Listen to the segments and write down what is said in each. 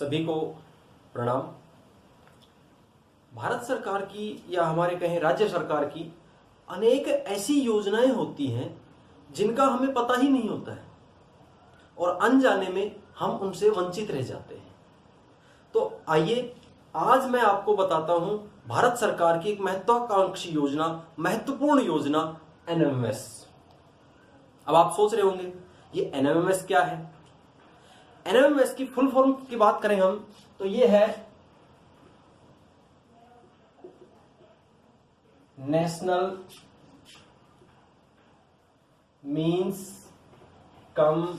सभी को प्रणाम। भारत सरकार की या हमारे कहें राज्य सरकार की अनेक ऐसी योजनाएं होती हैं जिनका हमें पता ही नहीं होता है और अनजाने में हम उनसे वंचित रह जाते हैं। तो आइए आज मैं आपको बताता हूं भारत सरकार की एक महत्वाकांक्षी योजना, महत्वपूर्ण योजना एनएमएमएस। अब आप सोच रहे होंगे ये एनएमएमएस क्या है। एनएमएमएस की फुल फॉर्म की बात करें हम तो ये है national means cum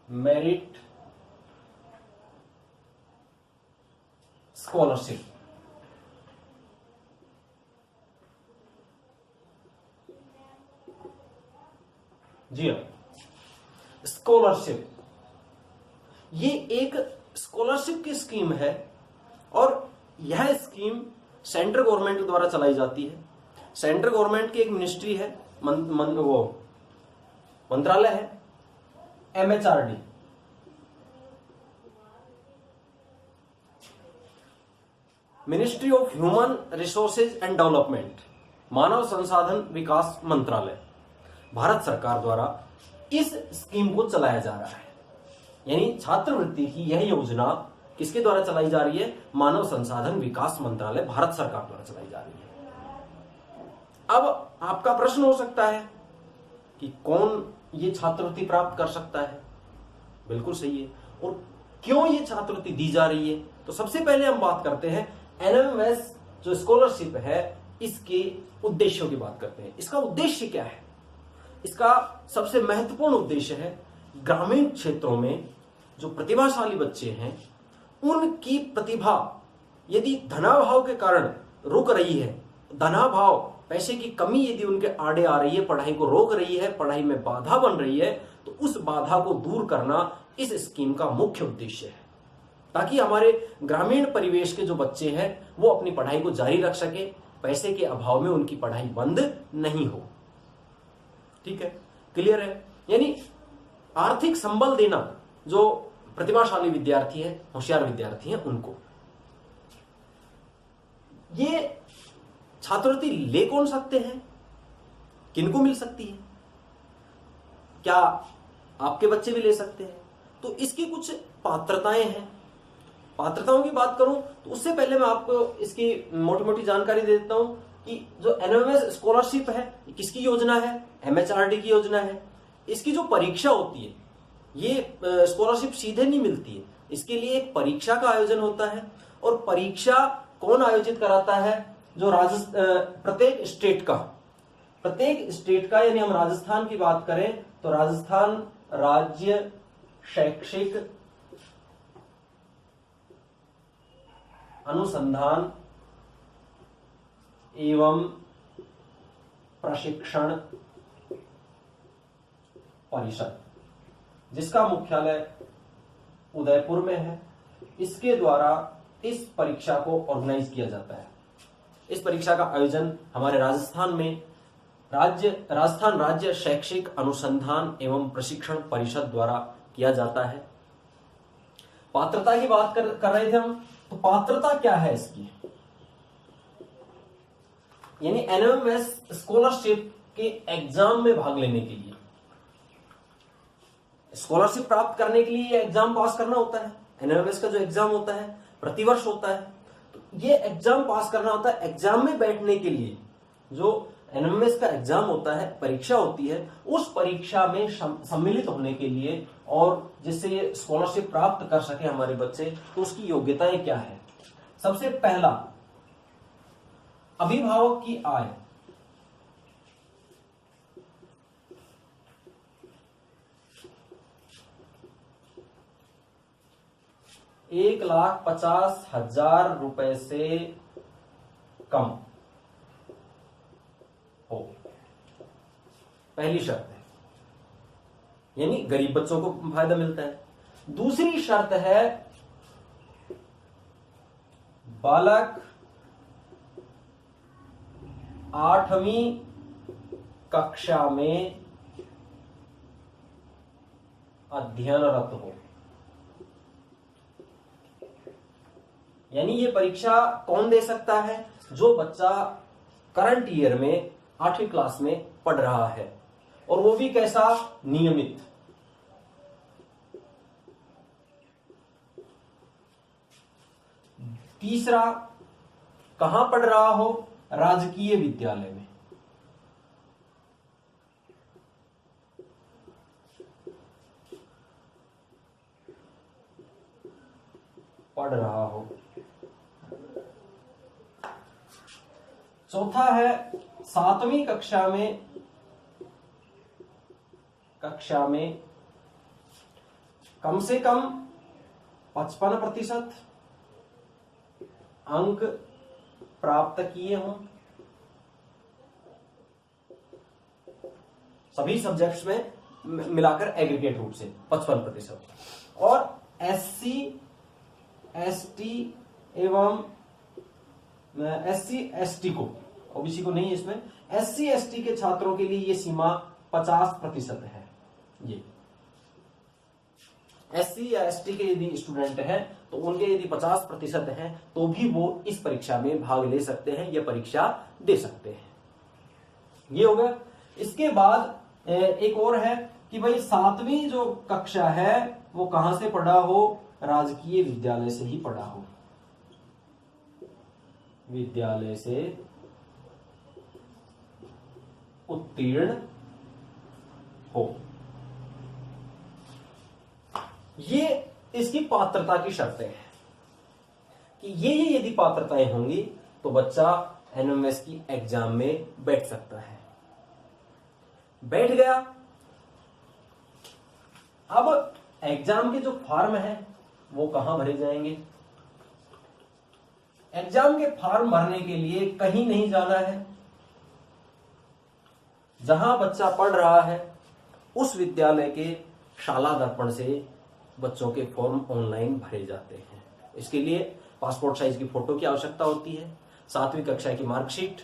merit scholarship. जी हाँ, स्कॉलरशिप ये एक स्कॉलरशिप की स्कीम है और यह स्कीम सेंट्रल गवर्नमेंट द्वारा चलाई जाती है। सेंट्रल गवर्नमेंट की एक मिनिस्ट्री है, वो मंत्रालय है MHRD. Ministry of human resources and development, मानव संसाधन विकास मंत्रालय, भारत सरकार द्वारा इस स्कीम को चलाया जा रहा है। यानी छात्रवृत्ति की यह योजना किसके द्वारा चलाई जा रही है? मानव संसाधन विकास मंत्रालय, भारत सरकार द्वारा चलाई जा रही है। अब आपका प्रश्न हो सकता है कि कौन ये छात्रवृत्ति प्राप्त कर सकता है? बिल्कुल सही है। और क्यों ये छात्रवृत्ति दी जा रही है? तो सबसे पहले हम बात करते हैं एनएमएमएस जो स्कॉलरशिप है इसके उद्देश्यों की बात करते हैं। इसका उद्देश्य क्या है? इसका सबसे महत्वपूर्ण उद्देश्य है ग्रामीण क्षेत्रों में जो प्रतिभाशाली बच्चे हैं उनकी प्रतिभा यदि धनाभाव के कारण रुक रही है, धनाभाव पैसे की कमी यदि उनके आड़े आ रही है, पढ़ाई को रोक रही है, पढ़ाई में बाधा बन रही है, तो उस बाधा को दूर करना इस स्कीम का मुख्य उद्देश्य है, ताकि हमारे ग्रामीण परिवेश के जो बच्चे हैं वो अपनी पढ़ाई को जारी रख सके, पैसे के अभाव में उनकी पढ़ाई बंद नहीं हो। ठीक है, क्लियर है? यानी आर्थिक संबल देना जो प्रतिभाशाली विद्यार्थी है, होशियार विद्यार्थी है, उनको। ये छात्रवृत्ति ले कौन सकते हैं, किनको मिल सकती है, क्या आपके बच्चे भी ले सकते हैं? तो इसकी कुछ पात्रताएं हैं। पात्रताओं की बात करूं तो उससे पहले मैं आपको इसकी मोटी मोटी जानकारी दे देता हूं कि जो एनएमएमएस स्कॉलरशिप है किसकी योजना है? एमएचआरडी की योजना है। इसकी जो परीक्षा होती है, ये स्कॉलरशिप सीधे नहीं मिलती है, इसके लिए एक परीक्षा का आयोजन होता है। और परीक्षा कौन आयोजित कराता है? जो प्रत्येक स्टेट का यानी हम राजस्थान की बात करें तो राजस्थान राज्य शैक्षिक अनुसंधान एवं प्रशिक्षण परिषद, जिसका मुख्यालय उदयपुर में है, इसके द्वारा इस परीक्षा को ऑर्गेनाइज किया जाता है। इस परीक्षा का आयोजन हमारे राजस्थान में राजस्थान राज्य शैक्षिक अनुसंधान एवं प्रशिक्षण परिषद द्वारा किया जाता है। पात्रता की बात कर रहे थे हम, तो पात्रता क्या है इसकी? यानी एनएमएमएस स्कॉलरशिप के एग्जाम में भाग लेने के लिए, स्कॉलरशिप प्राप्त करने के लिए एग्जाम पास करना होता है। एनएमएमएस का जो एग्जाम होता है प्रतिवर्ष होता है, तो ये एग्जाम पास करना होता है। एग्जाम में बैठने के लिए जो एनएमएमएस का एग्जाम होता है, परीक्षा होती है, उस परीक्षा में सम्मिलित होने के लिए और जिससे ये स्कॉलरशिप प्राप्त कर सके हमारे बच्चे, तो उसकी योग्यताएं क्या है? सबसे पहला, अभिभावक की आय। ₹1,50,000 से कम हो, पहली शर्त है, यानी गरीब बच्चों को फायदा मिलता है। दूसरी शर्त है बालक 8वीं कक्षा में अध्ययनरत हो। यानी ये परीक्षा कौन दे सकता है? जो बच्चा करंट ईयर में 8वीं क्लास में पढ़ रहा है, और वो भी कैसा? नियमित। तीसरा, कहां पढ़ रहा हो? राजकीय विद्यालय में। पढ़ रहा हो। चौथा है 7वीं कक्षा में कम से कम 55% अंक प्राप्त किए हों सभी सब्जेक्ट्स में मिलाकर, एग्रीगेट रूप से 55%। और SC ST एवं SC ST को, ओबीसी को नहीं, इसमें SC ST के छात्रों के लिए ये सीमा 50% है। ये SC या ST के यदि स्टूडेंट हैं तो उनके यदि 50% हैं तो भी वो इस परीक्षा में भाग ले सकते हैं, यह परीक्षा दे सकते हैं। ये हो गया। इसके बाद एक और है कि भाई 7वीं जो कक्षा है वो कहां से पढ़ा हो? राजकीय विद्यालय से ही पढ़ा हो। विद्यालय से उत्तीर्ण हो। ये इसकी पात्रता की शर्तें हैं कि ये यदि पात्रताएं होंगी तो बच्चा एनएमएस की एग्जाम में बैठ सकता है। बैठ गया। अब एग्जाम के जो फॉर्म है वो कहां भरे जाएंगे? एग्जाम के फॉर्म भरने के लिए कहीं नहीं जाना है, जहां बच्चा पढ़ रहा है उस विद्यालय के शाला दर्पण से बच्चों के फॉर्म ऑनलाइन भरे जाते हैं। इसके लिए पासपोर्ट साइज की फोटो की आवश्यकता होती है, 7वीं कक्षा की मार्कशीट,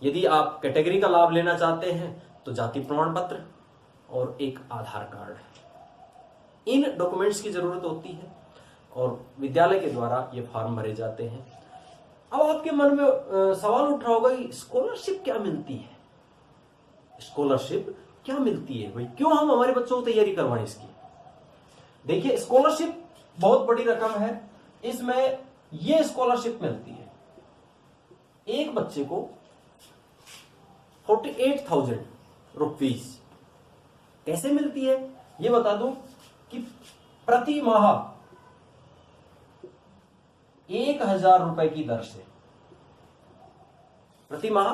यदि आप कैटेगरी का लाभ लेना चाहते हैं तो जाति प्रमाण पत्र और एक आधार कार्ड। इन डॉक्यूमेंट्स की जरूरत होती है और विद्यालय के द्वारा ये फॉर्म भरे जाते हैं। अब आपके मन में सवाल उठ रहा होगा कि स्कॉलरशिप क्या मिलती है? स्कॉलरशिप क्या मिलती है भाई? क्यों हम हमारे बच्चों को तैयारी करवाएं इसकी? देखिए, स्कॉलरशिप बहुत बड़ी रकम है। इसमें ये स्कॉलरशिप मिलती है एक बच्चे को 48,000 रुपीज। कैसे मिलती है ये बता दूं कि प्रति माह 1,000 रुपए की दर से, प्रति माह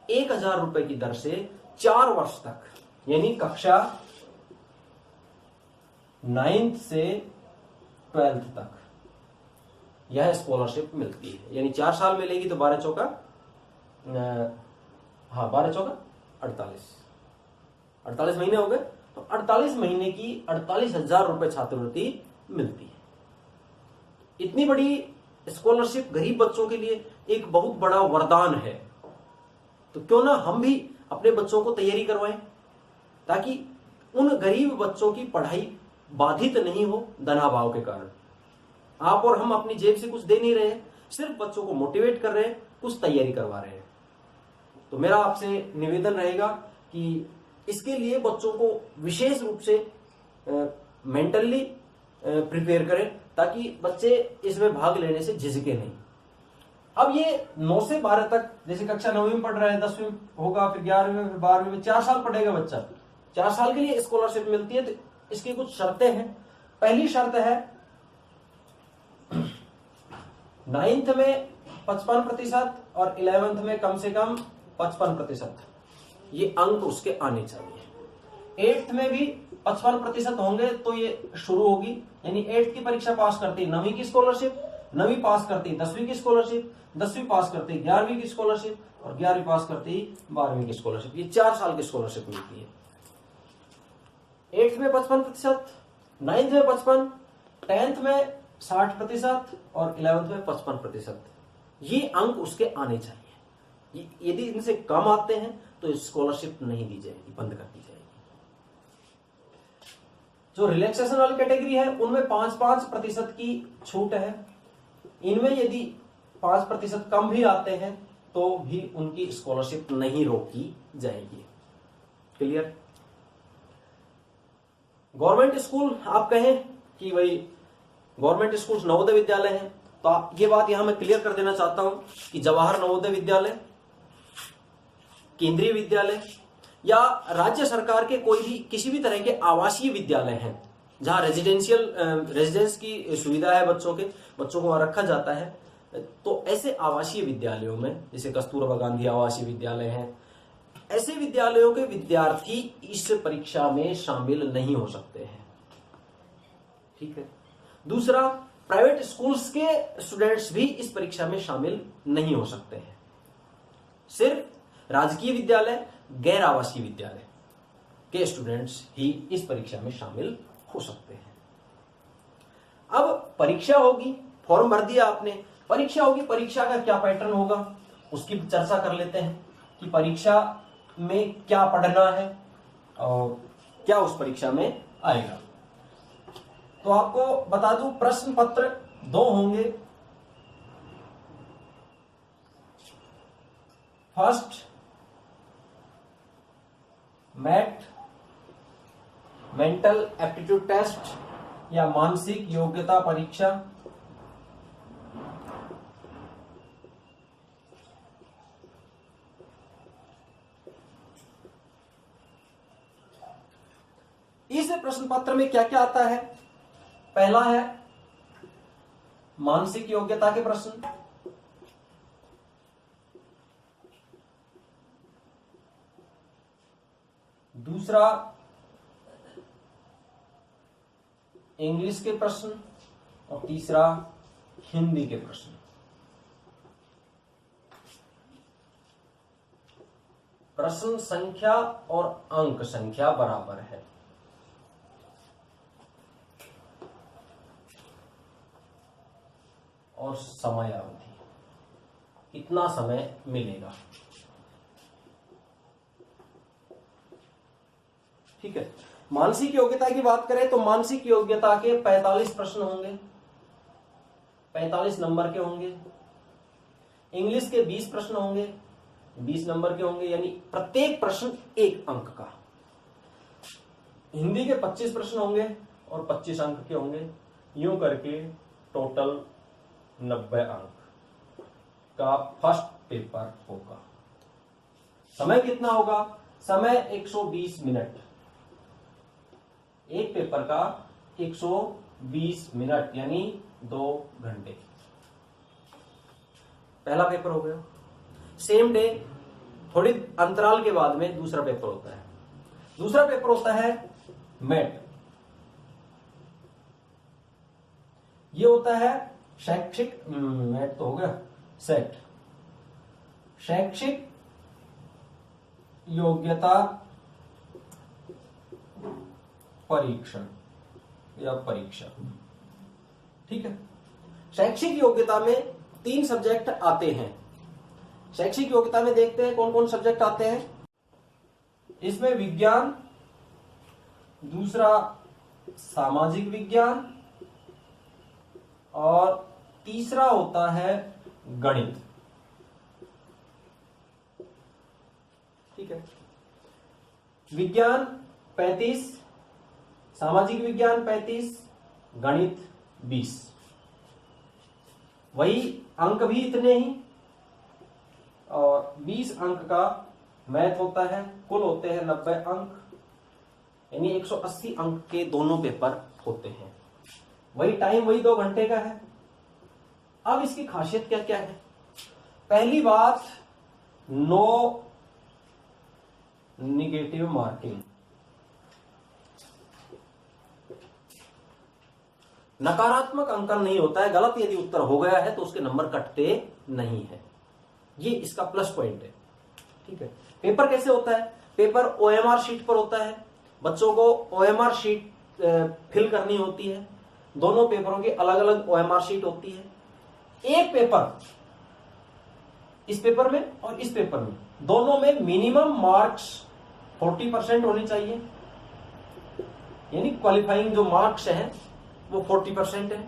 1,000 रुपए की दर से 4 वर्ष तक, यानी कक्षा 9th से 12th तक यह स्कॉलरशिप मिलती है। यानी 4 साल में लेगी तो 12 चौका 48 महीने हो गए, तो 48 महीने की 48,000 रुपए छात्रवृत्ति मिलती है। इतनी बड़ी स्कॉलरशिप गरीब बच्चों के लिए एक बहुत बड़ा वरदान है। तो क्यों ना हम भी अपने बच्चों को तैयारी करवाएं, ताकि उन गरीब बच्चों की पढ़ाई बाधित नहीं हो धनाभाव के कारण। आप और हम अपनी जेब से कुछ दे नहीं रहे हैं, सिर्फ बच्चों को मोटिवेट कर रहे हैं, कुछ तैयारी करवा रहे हैं। तो मेरा आपसे निवेदन रहेगा कि इसके लिए बच्चों को विशेष रूप से मेंटली प्रिपेयर करें, ताकि बच्चे इसमें भाग लेने से झिझके नहीं। अब ये 9 से 12 तक, जैसे कक्षा 9वीं में पढ़ रहा है, 10वीं होगा, फिर 11वीं में, फिर 12वीं में, 4 साल पढ़ेगा बच्चा। 4 साल के लिए स्कॉलरशिप मिलती है। तो इसकी कुछ शर्तें हैं। पहली शर्त है 9th में 55% और 11th में कम से कम 55%, ये अंक उसके आने चाहिए। 8th में भी 55% होंगे तो ये शुरू होगी, यानी 8th की परीक्षा पास करते ही 9वीं की स्कॉलरशिप, 9वीं पास करते ही 10वीं की स्कॉलरशिप, 10वीं पास करते ही 11वीं की स्कॉलरशिप और 11वीं पास करते ही 12वीं की स्कॉलरशिप। ये 4 साल की स्कॉलरशिप मिलती है। 8th में 55%, 9th में 55%, 10th में 60% और 11th में 55%। ये अंक उसके आने चाहिए। यदि इनसे कम आते हैं तो स्कॉलरशिप नहीं दी जाएगी, बंद कर दी जाएगी। जो रिलैक्सेशन वाली कैटेगरी है उनमें 5-5% की छूट है। इनमें यदि 5% कम भी आते हैं तो भी उनकी स्कॉलरशिप नहीं रोकी जाएगी। क्लियर? गवर्नमेंट स्कूल आप कहें कि भाई गवर्नमेंट स्कूल नवोदय विद्यालय हैं, तो ये बात यहां मैं क्लियर कर देना चाहता हूं कि जवाहर नवोदय विद्यालय, केंद्रीय विद्यालय या राज्य सरकार के कोई भी किसी भी तरह के आवासीय विद्यालय हैं जहां रेजिडेंस की सुविधा है, बच्चों को वहां रखा जाता है, तो ऐसे आवासीय विद्यालयों में, जैसे कस्तूरबा गांधी आवासीय विद्यालय हैं, ऐसे विद्यालयों के विद्यार्थी इस परीक्षा में शामिल नहीं हो सकते हैं। ठीक है। दूसरा, प्राइवेट स्कूल्स के स्टूडेंट्स भी इस परीक्षा में शामिल नहीं हो सकते हैं। सिर्फ राजकीय विद्यालय, गैर आवासीय विद्यालय के स्टूडेंट्स ही इस परीक्षा में शामिल हो सकते हैं। अब परीक्षा होगी, फॉर्म भर दिया आपने, परीक्षा होगी, परीक्षा का क्या पैटर्न होगा उसकी चर्चा कर लेते हैं कि परीक्षा में क्या पढ़ना है और क्या उस परीक्षा में आएगा। तो आपको बता दूं, प्रश्न पत्र 2 होंगे। First, MAT mental aptitude test या मानसिक योग्यता परीक्षा, इस प्रश्न पत्र में क्या क्या आता है? पहला है मानसिक योग्यता के प्रश्न, दूसरा इंग्लिश के प्रश्न और तीसरा हिंदी के प्रश्न। प्रश्न संख्या और अंक संख्या बराबर है। और समय अवधि, कितना समय मिलेगा। ठीक है। मानसिक योग्यता की बात करें तो मानसिक योग्यता के 45 प्रश्न होंगे, 45 नंबर के होंगे। इंग्लिश के 20 प्रश्न होंगे, 20 नंबर के होंगे, यानी प्रत्येक प्रश्न 1 अंक का। हिंदी के 25 प्रश्न होंगे और 25 अंक के होंगे। यूं करके टोटल 90 अंक का फर्स्ट पेपर होगा। समय कितना होगा? समय 120 मिनट। एक पेपर का 120 मिनट यानी 2 घंटे। पहला पेपर हो गया। सेम डे, थोड़ी अंतराल के बाद में दूसरा पेपर होता है। दूसरा पेपर होता है मैट। ये होता है शैक्षिक, मैट तो हो गया, सेट, शैक्षिक योग्यता परीक्षण या परीक्षा। ठीक है। शैक्षिक योग्यता में 3 सब्जेक्ट आते हैं। शैक्षिक योग्यता में देखते हैं कौन कौन सब्जेक्ट आते हैं। इसमें विज्ञान, दूसरा सामाजिक विज्ञान और तीसरा होता है गणित। ठीक है। विज्ञान 35, सामाजिक विज्ञान 35, गणित 20। वही अंक भी इतने ही, और 20 अंक का मैथ होता है। कुल होते हैं 90 अंक, यानी 180 अंक के दोनों पेपर होते हैं। वही टाइम, वही 2 घंटे का है। अब इसकी खासियत क्या क्या है? पहली बात, नो निगेटिव मार्किंग। नकारात्मक अंकन नहीं होता है। गलत यदि उत्तर हो गया है तो उसके नंबर कटते नहीं है। ये इसका प्लस पॉइंट है। ठीक है। पेपर कैसे होता है? पेपर ओएमआर शीट पर होता है। बच्चों को ओएमआर शीट फिल करनी होती है। दोनों पेपरों की अलग अलग ओएमआर शीट होती है। एक पेपर, इस पेपर में और इस पेपर में, दोनों में मिनिमम मार्क्स 40% होने चाहिए, यानी क्वालिफाइंग जो मार्क्स हैं वो 40% है।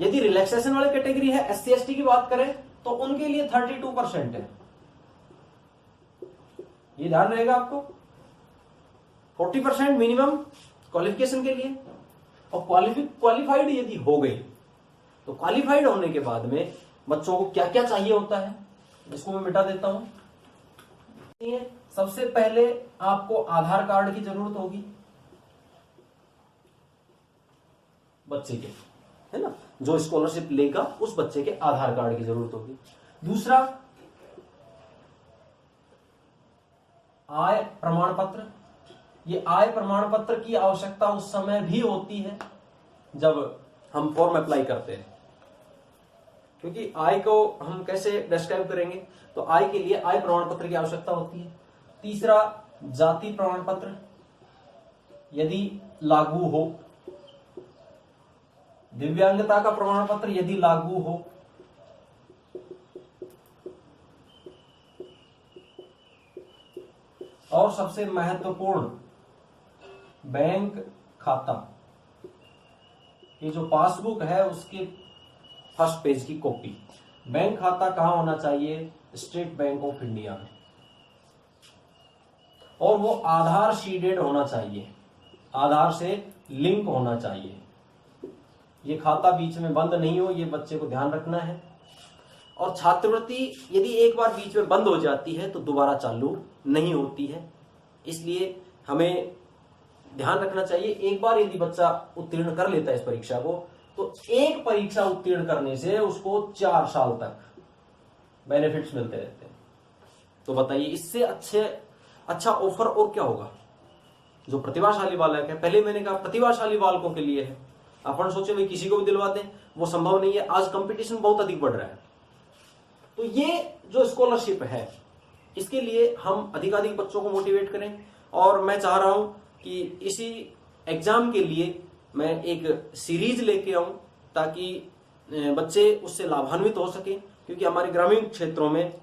यदि रिलैक्सेशन वाली कैटेगरी है, SC ST की बात करें तो उनके लिए 32% है। ये ध्यान रहेगा आपको। 40% मिनिमम क्वालिफिकेशन के लिए, और क्वालिफाइड यदि हो गई तो क्वालिफाइड होने के बाद में बच्चों को क्या क्या चाहिए होता है, इसको मैं मिटा देता हूं। सबसे पहले आपको आधार कार्ड की जरूरत होगी बच्चे के, है ना, जो स्कॉलरशिप लेगा उस बच्चे के आधार कार्ड की जरूरत होगी। दूसरा, आय प्रमाण पत्र। ये आय प्रमाण पत्र की आवश्यकता उस समय भी होती है जब हम फॉर्म अप्लाई करते हैं, क्योंकि आय को हम कैसे डिस्क्राइब करेंगे, तो आय के लिए आय प्रमाण पत्र की आवश्यकता होती है। तीसरा, जाति प्रमाण पत्र यदि लागू हो, दिव्यांगता का प्रमाण पत्र यदि लागू हो, और सबसे महत्वपूर्ण बैंक खाता। ये जो पासबुक है उसके फर्स्ट पेज की कॉपी। बैंक खाता कहां होना चाहिए? स्टेट बैंक ऑफ इंडिया में, और वो आधार सीडेड होना चाहिए, आधार से लिंक होना चाहिए। ये खाता बीच में बंद नहीं हो, ये बच्चे को ध्यान रखना है। और छात्रवृत्ति यदि एक बार बीच में बंद हो जाती है तो दोबारा चालू नहीं होती है, इसलिए हमें ध्यान रखना चाहिए। एक बार यदि बच्चा उत्तीर्ण कर लेता है इस परीक्षा को, तो एक परीक्षा उत्तीर्ण करने से उसको 4 साल तक बेनिफिट्स मिलते रहते हैं। तो बताइए इससे अच्छा ऑफर और क्या होगा? जो प्रतिभाशाली बालक है, पहले मैंने कहा प्रतिभाशाली बालकों के लिए है, अपन सोचे भाई किसी को भी दिलवा दें, वो संभव नहीं है। आज कंपटीशन बहुत अधिक बढ़ रहा है, तो ये जो स्कॉलरशिप है इसके लिए हम अधिकाधिक बच्चों को मोटिवेट करें। और मैं चाह रहा हूं कि इसी एग्जाम के लिए मैं एक सीरीज लेके आऊं ताकि बच्चे उससे लाभान्वित हो सके, क्योंकि हमारे ग्रामीण क्षेत्रों में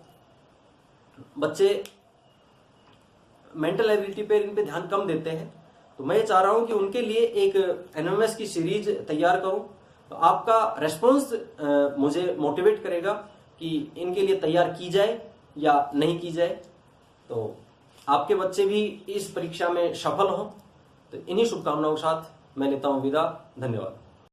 बच्चे मेंटल एबिलिटी पे इन पे ध्यान कम देते हैं। तो मैं चाह रहा हूं कि उनके लिए एक एनएमएस की सीरीज तैयार करूं। तो आपका रेस्पॉन्स मुझे मोटिवेट करेगा कि इनके लिए तैयार की जाए या नहीं की जाए। तो आपके बच्चे भी इस परीक्षा में सफल हों। तो इन्हीं शुभकामनाओं के साथ मैं लेता हूं विदा। धन्यवाद।